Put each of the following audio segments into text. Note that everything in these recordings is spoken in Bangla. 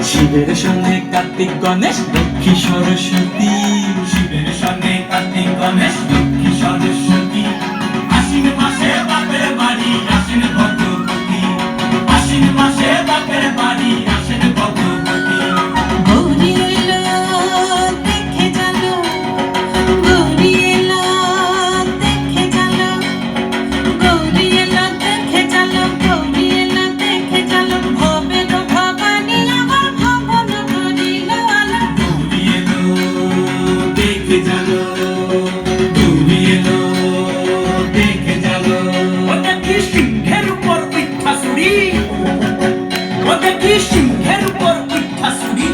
শিবের সঙ্গে কার্তিক গণেশ লক্ষ্মী সরস্বতী, শিবের সঙ্গে কার্তিক গণেশ লক্ষ্মী সরস্বতী। আশ্বিন মাসে বাপের বাড়ি আসেন ভগবতী, আশ্বিন মাসে বাপের বাড়ি আসেন ভগবতী। গৌরী এলো দেখে জানো, গৌরী এলো দেখে জানো, গৌরী এলো দেখে জানো, গৌরী এলো দেখে জানো। ভবের ভবানী আমার ভবন করিল আলো। গৌরী এলো দেখে জানো, গৌরী এলো দেখে জানো। ওটা কি সিংহের উপর পিঠাসুরি, ওটা কি সিংহের উপর পিঠাসুরি।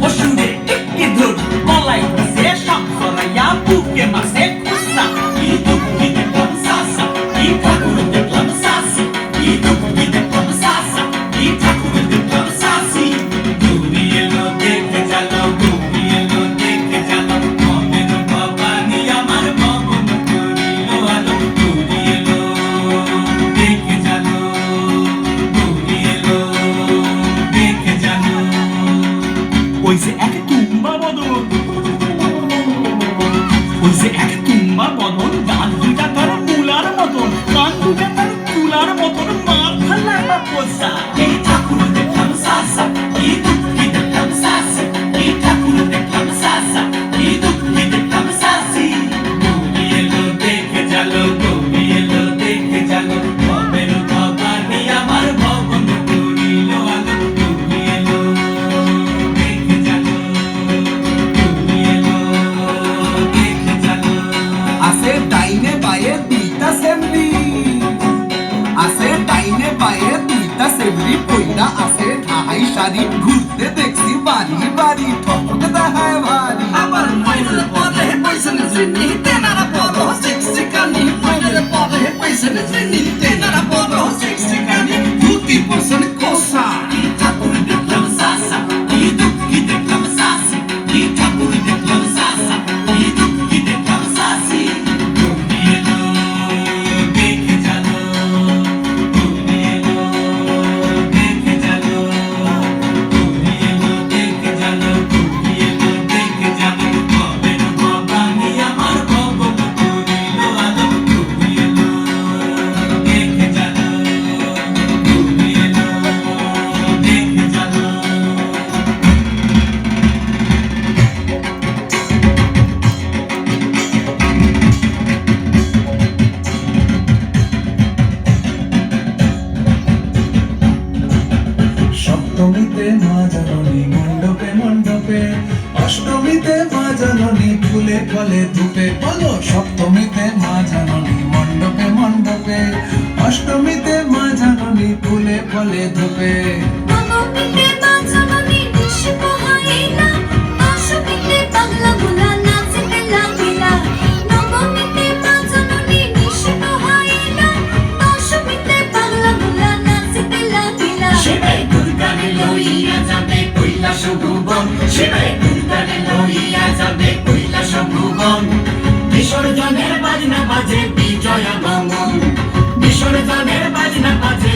অসুরে টিকি ধর গলায় দিছে সাপ সরাইয়া বুকে মাসে খুসা। কি দুঃখী দেখলাম সাসা, কি ঠাকুর দেখলাম সাসি, কি দুঃখী দেখলাম সাসা, কি ঠাকুর দেখলাম সাসি। গৌরী এলো দেখে জানো, গৌরী এলো দেখে জানো। ভবের ভবানী আমার ভবন করিল আলো। গৌরী এলো দেখে জানো, গৌরী এলো দেখে জানো। ওই যে এক তুম্বা বদন, ওই যে এক তুম্বা বদন, গান দুটা তার তুলার মতন, গান দুটা তার তুলার মতন, মাথা লাগা পোষা। এই ঠাকুর দেখলাম সাসা, এই দুঃখী দেখলাম সাসি, এই ঠাকুর দেখলাম সাসা, এই দুঃখী দেখলাম সাসি। গৌরী এলো দেখে জানো, গৌরী এলো দেখে জানো। ভবের ভবানী আমার ভবন করিল আলো। গৌরী এলো দেখে জানো, গৌরী এলো দেখে জানো। আছে ডাইনে বায়ে দুইটা সেমরি, আছে ডাইনে বায়ে দুইটা সেমরি। পয়লা আছে ঠাহাই শাড়ি, ঘুরতে দেখছি বাড়ি বাড়ি, ঠকতে দেখায় ভারী। আবার মাইনের পরে পয়সা নিতে তেনারা বড় শিক্ষিকানি, মাইনের পরে পয়সা নিতে তেনারা বড় শিক্ষিকানি। 50% কোসা। কি ঠাকুর দেখলাম সাসা, কি দুঃখী দেখলাম সাসি, কি ঠাকুর দেখলাম সাসা, কি দুঃখী দেখলাম সাসি। গৌরী এলো দেখে জানো, গৌরী এলো দেখে জানো, গৌরী এলো দেখে জানো, গৌরী এলো দেখে জানো। ভবের ভবানী আমার ভবন করিল আলো। গৌরী এলো দেখে জানো, গৌরী এলো দেখে জানো। সপ্তমীতে মা জননী মণ্ডপে মণ্ডপে, অষ্টমীতে মা জননী ফুলে ফলে ধূপে। বলো সপ্তমীতে মা জননী মণ্ডপে মণ্ডপে, অষ্টমীতে মা জননী ফুলে ফলে ধূপে। নবমীতে মা জননী নিশ পোহাইলা, দশমীতে বাংলা ভোলা নাচতে লাগিলা। নবমীতে মা জননী নিশ পোহাইলা, দশমীতে বাংলা ভোলা নাচতে লাগিলা। সেবাই দুর্গারে লইয়া যাবে কৈলাস ভুবন, সেবাই দুর্গারে লইয়া যাবে কৈলাস ভুবন। বিসর্জনের বাজনা বাজে বিজয়া গমন, বিসর্জনের বাজনা বাজে